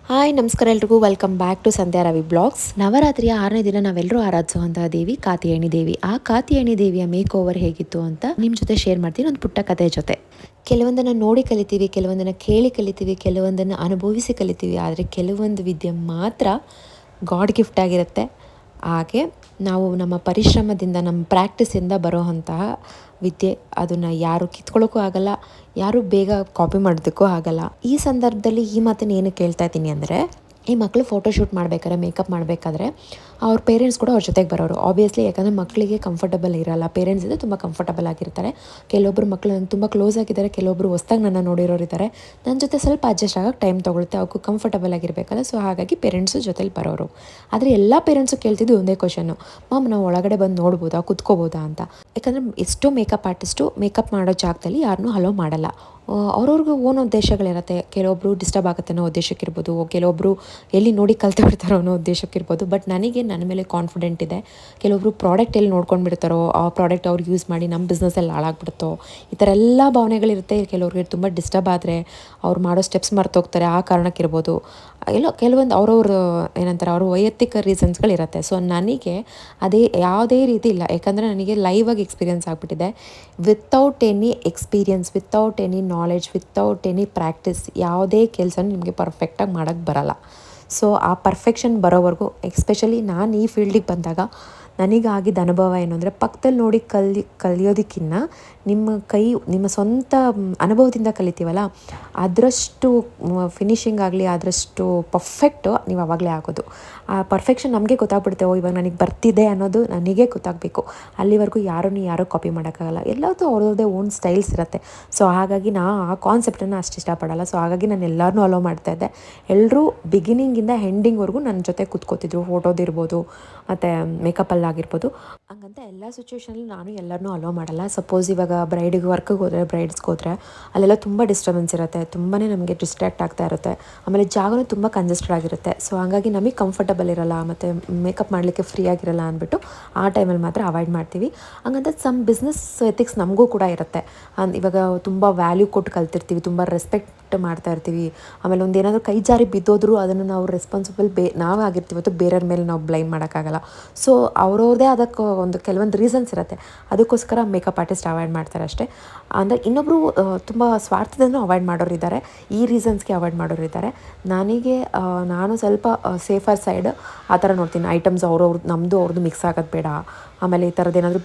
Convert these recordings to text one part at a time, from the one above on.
Hi ನಮಸ್ಕಾರ ಎಲ್ರಿಗೂ welcome back to Sandhya Ravi blogs. ನವರಾತ್ರಿಯ 6ನೇ ದಿನ ನಾವೆಲ್ಲರೂ ಆರಾಧಿಸುವಂತಹ ದೇವಿ ಕಾತ್ಯಾಯನಿ ದೇವಿ. ಆ ಕಾತ್ಯಾಯನಿ ದೇವಿಯ ಮೇಕ್ ಓವರ್ ಹೇಗಿತ್ತು ಅಂತ ನಿಮ್ಮ ಜೊತೆ ಶೇರ್ ಮಾಡ್ತೀನಿ ಒಂದು ಪುಟ್ಟ ಕಥೆ ಜೊತೆ. ಕೆಲವೊಂದನ್ನು ನೋಡಿ ಕಲಿತೀವಿ, ಕೆಲವೊಂದನ್ನು ಕೇಳಿ ಕಲಿತೀವಿ, ಕೆಲವೊಂದನ್ನು ಅನುಭವಿಸಿ ಕಲಿತೀವಿ. ಆದರೆ ಕೆಲವೊಂದು ವಿದ್ಯೆ ಮಾತ್ರ ಗಾಡ್ ಗಿಫ್ಟ್ ಆಗಿರುತ್ತೆ. ಹಾಗೆ ನಾವು ನಮ್ಮ ಪರಿಶ್ರಮದಿಂದ, ನಮ್ಮ ಪ್ರಾಕ್ಟೀಸಿಂದ ಬರೋವಂತಹ ವಿದ್ಯೆ, ಅದನ್ನು ಯಾರು ಕಿತ್ಕೊಳ್ಳೋಕ್ಕೂ ಆಗಲ್ಲ, ಯಾರು ಬೇಗ ಕಾಪಿ ಮಾಡೋದಕ್ಕೂ ಆಗಲ್ಲ. ಈ ಸಂದರ್ಭದಲ್ಲಿ ಈ ಮಾತನ್ನು ಏನಕ್ಕೆ ಕೇಳ್ತಾ ಇದ್ದೀನಿ ಅಂದರೆ, ಈ ಮಕ್ಕಳು ಫೋಟೋಶೂಟ್ ಮಾಡಬೇಕಾದ್ರೆ, ಮೇಕಪ್ ಮಾಡಬೇಕಾದ್ರೆ ಅವ್ರ ಪೇರೆಂಟ್ಸ್ ಕೂಡ ಅವ್ರ ಜೊತೆಗೆ ಬರೋರು. ಆಬ್ವಿಯಸ್ಲಿ, ಯಾಕಂದರೆ ಮಕ್ಕಳಿಗೆ ಕಂಫರ್ಟಬಲ್ ಇರಲ್ಲ. ಪೇರೆಂಟ್ಸ್ ಇದ್ದರೆ ತುಂಬ ಕಂಫರ್ಟಬಲ್ ಆಗಿರ್ತಾರೆ. ಕೆಲವೊಬ್ಬರು ಮಕ್ಕಳು ನನಗೆ ತುಂಬ ಕ್ಲೋಸ್ ಆಗಿದ್ದಾರೆ, ಕೆಲವೊಬ್ಬರು ಹೊಸ್ದಾಗಿ ನನ್ನ ನೋಡಿರೋರು ಇದ್ದಾರೆ. ನನ್ನ ಜೊತೆ ಸ್ವಲ್ಪ ಅಡ್ಜಸ್ಟ್ ಆಗೋಕ್ಕೆ ಟೈಮ್ ತೊಗೊಳುತ್ತೆ, ಅವಕ್ಕೂ ಕಂಫರ್ಟಬಲ್ ಆಗಿರಬೇಕಲ್ಲ. ಸೊ ಹಾಗಾಗಿ ಪೇರೆಂಟ್ಸು ಜೊತೆಲಿ ಬರೋರು. ಆದರೆ ಎಲ್ಲ ಪೇರೆಂಟ್ಸು ಕೇಳ್ತಿದ್ದು ಒಂದೇ ಕ್ವಶನ್ನು, ಮ್ಯಾಮ್ ನಾವು ಒಳಗಡೆ ಬಂದು ನೋಡ್ಬೋದಾ, ಕುತ್ಕೋಬೋದಾ ಅಂತ. ಯಾಕಂದರೆ ಎಷ್ಟೋ ಮೇಕಪ್ ಆರ್ಟಿಸ್ಟು ಮೇಕಪ್ ಮಾಡೋ ಜಾಗದಲ್ಲಿ ಯಾರನ್ನೂ ಹಲೋ ಮಾಡಲ್ಲ. ಅವ್ರವ್ರಿಗೂ ಓನ್ ಉದ್ದೇಶಗಳಿರುತ್ತೆ. ಕೆಲವೊಬ್ಬರು ಡಿಸ್ಟರ್ಬ್ ಆಗುತ್ತೆ ಅನ್ನೋ ಉದ್ದೇಶಕ್ಕಿರ್ಬೋದು, ಕೆಲವೊಬ್ಬರು ಎಲ್ಲಿ ನೋಡಿ ಕಲ್ತು ಬಿಡ್ತಾರೋ ಅನ್ನೋ ಉದ್ದೇಶಕ್ಕಿರ್ಬೋದು. ಬಟ್ ನನಗೆ ನನ್ನ ಮೇಲೆ ಕಾನ್ಫಿಡೆಂಟ್ ಇದೆ. ಕೆಲವೊಬ್ಬರು ಪ್ರಾಡಕ್ಟ್ ಎಲ್ಲಿ ನೋಡ್ಕೊಂಡು ಬಿಡ್ತಾರೋ, ಆ ಪ್ರಾಡಕ್ಟ್ ಅವ್ರು ಯೂಸ್ ಮಾಡಿ ನಮ್ಮ ಬಿಸ್ನೆಸ್ಸಲ್ಲಿ ಹಾಳಾಗ್ಬಿಡುತ್ತೋ, ಈ ಥರ ಎಲ್ಲ ಭಾವನೆಗಳಿರುತ್ತೆ. ಕೆಲವ್ರಿಗೆ ತುಂಬ ಡಿಸ್ಟರ್ಬ್ ಆದರೆ ಅವ್ರು ಮಾಡೋ ಸ್ಟೆಪ್ಸ್ ಮರ್ತೋಗ್ತಾರೆ, ಆ ಕಾರಣಕ್ಕಿರ್ಬೋದು. ಎಲ್ಲೋ ಕೆಲವೊಂದು ಅವ್ರವ್ರ ಏನಂತಾರೆ, ಅವ್ರ ವೈಯಕ್ತಿಕ ರೀಸನ್ಸ್ಗಳಿರುತ್ತೆ. ಸೊ ನನಗೆ ಅದೇ ಯಾವುದೇ ರೀತಿ ಇಲ್ಲ, ಯಾಕಂದರೆ ನನಗೆ ಲೈವ್ ಆಗಿ ಎಕ್ಸ್ಪೀರಿಯನ್ಸ್ ಆಗಿಬಿಟ್ಟಿದೆ. Without any experience, without any knowledge, without any practice ಯಾವುದೇ ಕೆಲಸ ನಿಮಗೆ ಪರ್ಫೆಕ್ಟಾಗಿ ಮಾಡೋಕ್ಕೆ ಬರಲ್ಲ. ಸೊ ಆ ಪರ್ಫೆಕ್ಷನ್ ಬರೋವರೆಗೂ, ಎಸ್ಪೆಷಲಿ ನಾನು ಈ ಫೀಲ್ಡಿಗೆ ಬಂದಾಗ ನನಗಾಗಿದ್ದ ಅನುಭವ ಏನು ಅಂದರೆ, ಪಕ್ಕದಲ್ಲಿ ನೋಡಿ ಕಲಿಯೋದಕ್ಕಿಂತ ನಿಮ್ಮ ಸ್ವಂತ ಅನುಭವದಿಂದ ಕಲಿತೀವಲ್ಲ, ಅದರಷ್ಟು ಫಿನಿಷಿಂಗ್ ಆಗಲಿ, ಅದರಷ್ಟು ಪರ್ಫೆಕ್ಟು ನೀವು ಆವಾಗಲೇ ಆಗೋದು. ಆ ಪರ್ಫೆಕ್ಷನ್ ನಮಗೆ ಗೊತ್ತಾಗ್ಬಿಡುತ್ತೆ. ಇವಾಗ ನನಗೆ ಬರ್ತಿದೆ ಅನ್ನೋದು ನನಗೆ ಗೊತ್ತಾಗಬೇಕು. ಅಲ್ಲಿವರೆಗೂ ಯಾರೂ ಕಾಪಿ ಮಾಡೋಕ್ಕಾಗಲ್ಲ. ಎಲ್ಲದೂ ಅವ್ರದ್ದೇ ಓನ್ ಸ್ಟೈಲ್ಸ್ ಇರುತ್ತೆ. ಸೊ ಹಾಗಾಗಿ ಆ ಕಾನ್ಸೆಪ್ಟನ್ನು ಅಷ್ಟು ಇಷ್ಟಪಡಲ್ಲ. ಸೊ ಹಾಗಾಗಿ ನಾನು ಎಲ್ಲರನ್ನೂ ಅಲೋ ಮಾಡ್ತಾಯಿದ್ದೆ. ಎಲ್ಲರೂ ಬಿಗಿನಿಂಗಿಂದ ಎಂಡಿಂಗ್ವರೆಗೂ ನನ್ನ ಜೊತೆ ಕೂತ್ಕೋತಿದ್ರು. ಫೋಟೋದಿರ್ಬೋದು ಮತ್ತು ಮೇಕಪ್ಪಲ್ಲಾಗಿರ್ಬೋದು. ಹಂಗಂತ ಎಲ್ಲ ಸಿಚುವೇಷನಲ್ಲಿ ನಾನು ಎಲ್ಲರನ್ನೂ ಅಲೋ ಮಾಡಲ್ಲ. ಸಪೋಸ್ ಇವಾಗ ಬ್ರೈಡಿಗೆ ವರ್ಕಿಗೆ ಹೋದರೆ, ಬ್ರೈಡ್ಸ್ಗೆ ಹೋದರೆ ಅಲ್ಲೆಲ್ಲ ತುಂಬ ಡಿಸ್ಟರ್ಬೆನ್ಸ್ ಇರುತ್ತೆ, ತುಂಬಾ ನಮಗೆ ಡಿಸ್ಟ್ರ್ಯಾಕ್ಟ್ ಆಗ್ತಾ ಇರುತ್ತೆ. ಆಮೇಲೆ ಜಾಗನೂ ತುಂಬ ಕಂಜೆಸ್ಟೆಡ್ ಆಗಿರುತ್ತೆ. ಸೊ ಹಾಗಾಗಿ ನಮಗೆ ಕಂಫರ್ಟಬಲ್ ಇರಲ್ಲ, ಮತ್ತು ಮೇಕಪ್ ಮಾಡಲಿಕ್ಕೆ ಫ್ರೀ ಆಗಿರಲ್ಲ ಅಂದ್ಬಿಟ್ಟು ಆ ಟೈಮಲ್ಲಿ ಮಾತ್ರ ಅವಾಯ್ಡ್ ಮಾಡ್ತೀವಿ. ಹಂಗಂತ ಸಮ್ ಬಿಸ್ನೆಸ್ ಎಥಿಕ್ಸ್ ನಮಗೂ ಕೂಡ ಇರುತ್ತೆ. ಇವಾಗ ತುಂಬ ವ್ಯಾಲ್ಯೂ ಕೊಟ್ಟು ಕಲ್ತಿರ್ತೀವಿ, ತುಂಬ ರೆಸ್ಪೆಕ್ಟ್ ಮಾಡ್ತಾ ಇರ್ತೀವಿ. ಆಮೇಲೆ ಒಂದು ಏನಾದರೂ ಕೈ ಜಾರಿ ಬಿದ್ದೋದ್ರೂ ಅದನ್ನು ನಾವು ರೆಸ್ಪಾನ್ಸಿಬಲ್ ನಾವೇ ಆಗಿರ್ತೀವಿ, ಅಥವಾ ಬೇರೆಯವ್ರ ಮೇಲೆ ನಾವು ಬ್ಲೈಮ್ ಮಾಡೋಕ್ಕಾಗಲ್ಲ. ಸೊ ಅವ್ರವ್ರದ್ದೇ ಅದಕ್ಕೆ ಒಂದು ಕೆಲವೊಂದು ರೀಸನ್ಸ್ ಇರುತ್ತೆ. ಅದಕ್ಕೋಸ್ಕರ ಮೇಕಪ್ ಆರ್ಟಿಸ್ಟ್ ಅವಾಯ್ಡ್ ಮಾಡ್ತಾರೆ ಅಷ್ಟೇ. ಅಂದರೆ ಇನ್ನೊಬ್ಬರು ತುಂಬ ಸ್ವಾರ್ಥದಿಂದ ಅವಾಯ್ಡ್ ಮಾಡೋರಿದ್ದಾರೆ, ಈ ರೀಸನ್ಸ್ಗೆ ಅವಾಯ್ಡ್ ಮಾಡೋರಿದ್ದಾರೆ. ನಾನು ಸ್ವಲ್ಪ ಸೇಫರ್ ಸೈಡ್ ಆ ಥರ ನೋಡ್ತೀನಿ. ಐಟಮ್ಸ್ ನಮ್ಮದು ಅವ್ರದ್ದು ಮಿಕ್ಸ್ ಆಗೋದು ಬೇಡ. ಆಮೇಲೆ ಈ ಥರದ್ದು ಏನಾದರೂ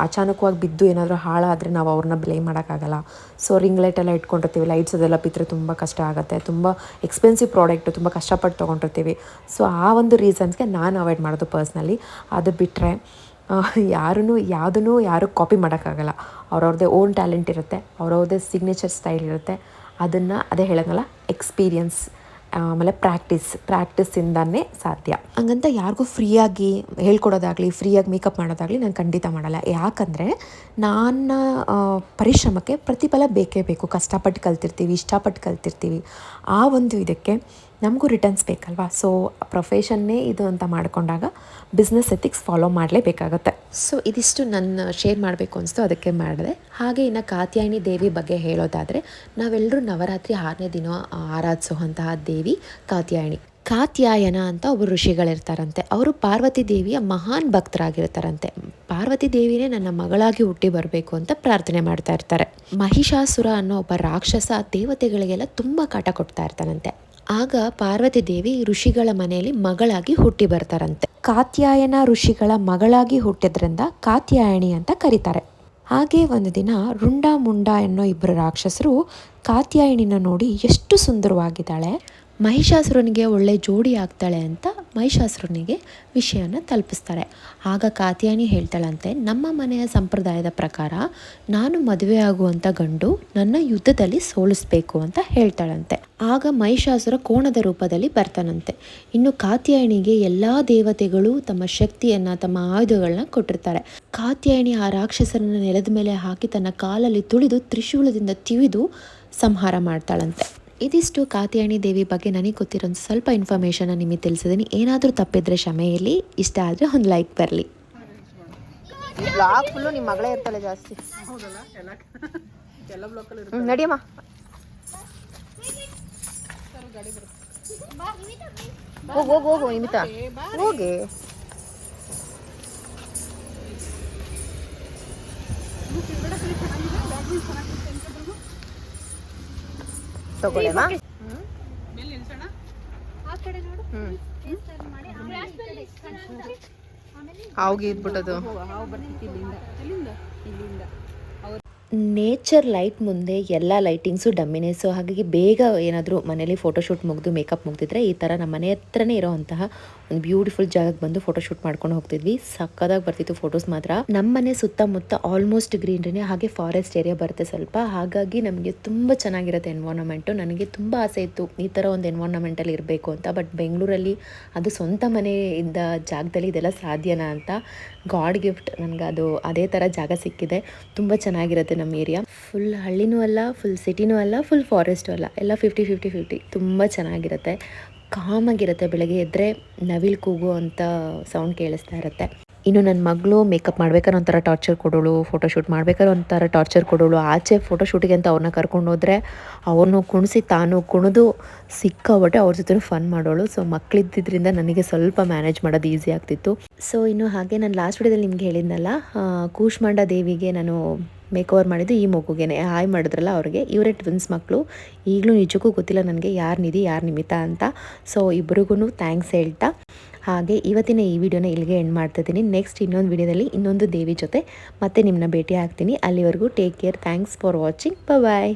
ಅಚಾನಕವಾಗಿ ಬಿದ್ದು ಏನಾದರೂ ಹಾಳಾದರೆ ನಾವು ಅವ್ರನ್ನ ಬ್ಲೇಮ್ ಮಾಡೋಕ್ಕಾಗಲ್ಲ. ಸೊ ರಿಂಗ್ ಲೈಟ್ ಎಲ್ಲ ಇಟ್ಕೊಂಡಿರ್ತೀವಿ, ಲೈಟ್ಸ್ ಅದೆಲ್ಲ ಬಿದ್ದರೆ ತುಂಬ ಕಷ್ಟ ಆಗುತ್ತೆ. ತುಂಬ ಎಕ್ಸ್ಪೆನ್ಸಿವ್ ಪ್ರಾಡಕ್ಟು, ತುಂಬ ಕಷ್ಟಪಟ್ಟು ತೊಗೊಂಡಿರ್ತೀವಿ. ಸೊ ಆ ಒಂದು ರೀಸನ್ಸ್ಗೆ ನಾನು ಅವಾಯ್ಡ್ ಮಾಡೋದು ಪರ್ಸ್ನಲಿ. ಅದು ಬಿಟ್ಟರೆ ಯಾರು ಕಾಪಿ ಮಾಡೋಕ್ಕಾಗಲ್ಲ. ಅವ್ರವ್ರದ್ದೇ ಓನ್ ಟ್ಯಾಲೆಂಟ್ ಇರುತ್ತೆ, ಅವ್ರವ್ರದ್ದೇ ಸಿಗ್ನೇಚರ್ ಸ್ಟೈಲ್ ಇರುತ್ತೆ. ಅದೇ ಹೇಳೋಂಗಲ್ಲ, ಎಕ್ಸ್ಪೀರಿಯನ್ಸ್ ಆಮೇಲೆ ಪ್ರಾಕ್ಟೀಸಿಂದನೇ ಸಾಧ್ಯ. ಹಂಗಂತ ಯಾರಿಗೂ ಫ್ರೀಯಾಗಿ ಹೇಳ್ಕೊಡೋದಾಗಲಿ, ಫ್ರೀಯಾಗಿ ಮೇಕಪ್ ಮಾಡೋದಾಗಲಿ ನಾನು ಖಂಡಿತ ಮಾಡಲ್ಲ. ಯಾಕಂದರೆ ನನ್ನ ಪರಿಶ್ರಮಕ್ಕೆ ಪ್ರತಿಫಲ ಬೇಕೇ ಬೇಕು. ಕಷ್ಟಪಟ್ಟು ಕಲ್ತಿರ್ತೀವಿ, ಇಷ್ಟಪಟ್ಟು ಕಲ್ತಿರ್ತೀವಿ. ಆ ಒಂದು ಇದಕ್ಕೆ ನಮಗೂ ರಿಟರ್ನ್ಸ್ ಬೇಕಲ್ವಾ. ಸೊ ಪ್ರೊಫೆಷನ್ನೇ ಇದು ಅಂತ ಮಾಡಿಕೊಂಡಾಗ ಬಿಸ್ನೆಸ್ ಎಥಿಕ್ಸ್ ಫಾಲೋ ಮಾಡಲೇಬೇಕಾಗತ್ತೆ. ಸೊ ಇದಿಷ್ಟು ನನ್ನ ಶೇರ್ ಮಾಡಬೇಕು ಅನಿಸ್ತು, ಅದಕ್ಕೆ ಮಾಡಿದೆ. ಹಾಗೆ ಇನ್ನು ಕಾತ್ಯಾಯನಿ ದೇವಿ ಬಗ್ಗೆ ಹೇಳೋದಾದರೆ, ನಾವೆಲ್ಲರೂ ನವರಾತ್ರಿ 6ನೇ ದಿನ ಆರಾಧಿಸುವಂತಹ ದೇವಿ ಕಾತ್ಯಾಯನ ಅಂತ ಒಬ್ಬರು ಋಷಿಗಳಿರ್ತಾರಂತೆ. ಅವರು ಪಾರ್ವತಿ ದೇವಿಯ ಮಹಾನ್ ಭಕ್ತರಾಗಿರ್ತಾರಂತೆ. ಪಾರ್ವತಿ ದೇವಿನೇ ನನ್ನ ಮಗಳಾಗಿ ಹುಟ್ಟಿ ಬರಬೇಕು ಅಂತ ಪ್ರಾರ್ಥನೆ ಮಾಡ್ತಾ ಇರ್ತಾರೆ. ಮಹಿಷಾಸುರ ಅನ್ನೋ ಒಬ್ಬ ರಾಕ್ಷಸ ದೇವತೆಗಳಿಗೆಲ್ಲ ತುಂಬ ಕಾಟ ಕೊಡ್ತಾ ಇರ್ತಾನಂತೆ. ಆಗ ಪಾರ್ವತಿ ದೇವಿ ಋಷಿಗಳ ಮನೆಯಲ್ಲಿ ಮಗಳಾಗಿ ಹುಟ್ಟಿ ಬರ್ತಾರಂತೆ. ಕಾತ್ಯಾಯನ ಋಷಿಗಳ ಮಗಳಾಗಿ ಹುಟ್ಟಿದ್ರಿಂದ ಕಾತ್ಯಾಯನಿ ಅಂತ ಕರೀತಾರೆ. ಹಾಗೆ ಒಂದು ದಿನ ರುಂಡ ಮುಂಡ ಅನ್ನೋ ಇಬ್ಬರು ರಾಕ್ಷಸರು ಕಾತ್ಯಾಯನಿನ ನೋಡಿ ಎಷ್ಟು ಸುಂದರವಾಗಿದ್ದಾಳೆ, ಮಹಿಷಾಸುರನಿಗೆ ಒಳ್ಳೆ ಜೋಡಿ ಆಗ್ತಾಳೆ ಅಂತ ಮಹಿಷಾಸುರನಿಗೆ ವಿಷಯನ ತಲುಪಿಸ್ತಾರೆ. ಆಗ ಕಾತ್ಯಾಯನಿ ಹೇಳ್ತಾಳಂತೆ, ನಮ್ಮ ಮನೆಯ ಸಂಪ್ರದಾಯದ ಪ್ರಕಾರ ನಾನು ಮದುವೆ ಆಗುವಂಥ ಗಂಡು ನನ್ನ ಯುದ್ಧದಲ್ಲಿ ಸೋಲಿಸ್ಬೇಕು ಅಂತ ಹೇಳ್ತಾಳಂತೆ. ಆಗ ಮಹಿಷಾಸುರ ಕೋಣದ ರೂಪದಲ್ಲಿ ಬರ್ತಾನಂತೆ. ಇನ್ನು ಕಾತ್ಯಾಯನಿಗೆ ಎಲ್ಲ ದೇವತೆಗಳು ತಮ್ಮ ಶಕ್ತಿಯನ್ನು, ತಮ್ಮ ಆಯುಧಗಳನ್ನ ಕೊಟ್ಟಿರ್ತಾರೆ. ಕಾತ್ಯಾಯನಿ ಆ ರಾಕ್ಷಸರನ್ನ ನೆಲದ ಮೇಲೆ ಹಾಕಿ ತನ್ನ ಕಾಲಲ್ಲಿ ತುಳಿದು ತ್ರಿಶೂಲದಿಂದ ತಿವಿದು ಸಂಹಾರ ಮಾಡ್ತಾಳಂತೆ. ಇದಿಷ್ಟು ಕಾತ್ಯಾಯನಿ ದೇವಿ ಬಗ್ಗೆ ನನಗೆ ಗೊತ್ತಿರೋ ಸ್ವಲ್ಪ ಇನ್ಫಾರ್ಮೇಷನ್ನ ನಿಮಗೆ ತಿಳಿಸಿದ್ದೀನಿ. ಏನಾದರೂ ತಪ್ಪಿದ್ರೆ ಕ್ಷಮೆಯಲ್ಲಿ, ಇಷ್ಟ ಆದರೆ ಒಂದು ಲೈಕ್ ಬರಲಿ. ನಿಮ್ಮ ಮಗಳೇ ಇರ್ತಾಳೆ ಜಾಸ್ತಿ. ನಡಿಯಮ್ಮ. ಹೋಗು ಹೋಗು ಹೋಗು ನಿಮಿತಾ ಹೋಗಿ. ತಗೊಳ್ಳೇವಾ? ಹಾವಿಗೆ ಇದ್ಬಿಟ್ಟದು. ನೇಚರ್ ಲೈಟ್ ಮುಂದೆ ಎಲ್ಲ ಲೈಟಿಂಗ್ಸು ಡಮ್ಮಿನೇ. ಸೊ ಹಾಗಾಗಿ ಬೇಗ ಏನಾದರೂ ಮನೇಲಿ ಫೋಟೋಶೂಟ್ ಮುಗಿದು ಮೇಕಪ್ ಮುಗಿದಿದ್ರೆ ಈ ಥರ ನಮ್ಮ ಮನೆ ಹತ್ರನೇ ಇರೋವಂತಹ ಒಂದು ಬ್ಯೂಟಿಫುಲ್ ಜಾಗಕ್ಕೆ ಬಂದು ಫೋಟೋಶೂಟ್ ಮಾಡ್ಕೊಂಡು ಹೋಗ್ತಿದ್ವಿ. ಸಕ್ಕದಾಗಿ ಬರ್ತಿತ್ತು ಫೋಟೋಸ್ ಮಾತ್ರ. ನಮ್ಮ ಮನೆ ಸುತ್ತಮುತ್ತ ಆಲ್ಮೋಸ್ಟ್ ಗ್ರೀನರಿನೇ, ಹಾಗೆ ಫಾರೆಸ್ಟ್ ಏರಿಯಾ ಬರುತ್ತೆ ಸ್ವಲ್ಪ. ಹಾಗಾಗಿ ನಮಗೆ ತುಂಬ ಚೆನ್ನಾಗಿರುತ್ತೆ ಎನ್ವೈರನ್ಮೆಂಟು. ನನಗೆ ತುಂಬ ಆಸೆ ಇತ್ತು ಈ ಥರ ಒಂದು ಎನ್ವೈರನ್ಮೆಂಟಲ್ಲಿ ಇರಬೇಕು ಅಂತ. ಬಟ್ ಬೆಂಗಳೂರಲ್ಲಿ ಅದು ಸ್ವಂತ ಮನೆ ಇದ್ದ ಜಾಗದಲ್ಲಿ ಇದೆಲ್ಲ ಸಾಧ್ಯನಾ ಅಂತ. ಗಾಡ್ ಗಿಫ್ಟ್ ನನಗೆ ಅದು ಅದೇ ಥರ ಜಾಗ ಸಿಕ್ಕಿದೆ. ತುಂಬ ಚೆನ್ನಾಗಿರುತ್ತೆ ನಮ್ಮ ಏರಿಯಾ. ಫುಲ್ ಹಳ್ಳಿನೂ ಅಲ್ಲ, ಫುಲ್ ಸಿಟಿನೂ ಅಲ್ಲ, ಫುಲ್ ಫಾರೆಸ್ಟು ಅಲ್ಲ, ಎಲ್ಲ 50-50 ತುಂಬ ಚೆನ್ನಾಗಿರುತ್ತೆ. ಕಾಮಾಗಿರುತ್ತೆ. ಬೆಳಗ್ಗೆ ಎದ್ದರೆ ನವಿಲು ಕೂಗು ಅಂತ ಸೌಂಡ್ ಕೇಳಿಸ್ತಾ ಇರುತ್ತೆ. ಇನ್ನು ನನ್ನ ಮಗಳು ಮೇಕಪ್ ಮಾಡ್ಬೇಕಾದ್ರೆ ಒಂಥರ ಟಾರ್ಚರ್ ಕೊಡೋಳು, ಫೋಟೋಶೂಟ್ ಮಾಡ್ಬೇಕಾದ್ರೆ ಒಂಥರ ಟಾರ್ಚರ್ ಕೊಡೋಳು. ಆಚೆ ಫೋಟೋಶೂಟಿಗೆ ಅಂತ ಅವ್ರನ್ನ ಕರ್ಕೊಂಡು ಹೋದರೆ ಅವ್ರನ್ನೂ ಕುಣಿಸಿ ತಾನು ಕುಣಿದು ಸಿಕ್ಕಾಬಟ್ಟೆ ಅವ್ರ ಜೊತೆ ಫನ್ ಮಾಡೋಳು. ಸೊ ಮಕ್ಕಳಿದ್ದಿದ್ದರಿಂದ ನನಗೆ ಸ್ವಲ್ಪ ಮ್ಯಾನೇಜ್ ಮಾಡೋದು ಈಸಿ ಆಗ್ತಿತ್ತು. ಸೊ ಇನ್ನು ಹಾಗೆ ನಾನು ಲಾಸ್ಟ್ ವಿಡಿಯೋದಲ್ಲಿ ನಿಮ್ಗೆ ಹೇಳಿದ್ನಲ್ಲ, ಕೂಷ್ಮಾಂಡ ದೇವಿಗೆ ನಾನು ಮೇಕ್ ಓವರ್ ಮಾಡಿದ್ದು ಈ ಮಗುಗೇನೆ. ಹಾಯ್ ಮಾಡಿದ್ರಲ್ಲ ಅವ್ರಿಗೆ. ಇವರೇ ಟ್ವಿನ್ಸ್ ಮಕ್ಕಳು. ಈಗಲೂ ನಿಜಕ್ಕೂ ಗೊತ್ತಿಲ್ಲ ನನಗೆ ಯಾರು ನಿಧಿ ಯಾರು ನಿಮಿತಾ ಅಂತ. ಸೊ ಇಬ್ರಿಗೂ ಥ್ಯಾಂಕ್ಸ್ ಹೇಳ್ತಾ ಹಾಗೆ ಇವತ್ತಿನ ಈ ವಿಡಿಯೋನ ಇಲ್ಲಿಗೆ ಎಂಡ್ ಮಾಡ್ತಿದ್ದೀನಿ. ನೆಕ್ಸ್ಟ್ ಇನ್ನೊಂದು ವಿಡಿಯೋದಲ್ಲಿ ಇನ್ನೊಂದು ದೇವಿ ಜೊತೆ ಮತ್ತೆ ನಿಮ್ಮನ್ನ ಭೇಟಿ ಆಗ್ತೀನಿ. ಅಲ್ಲಿವರೆಗೂ take care. Thanks for watching. Bye.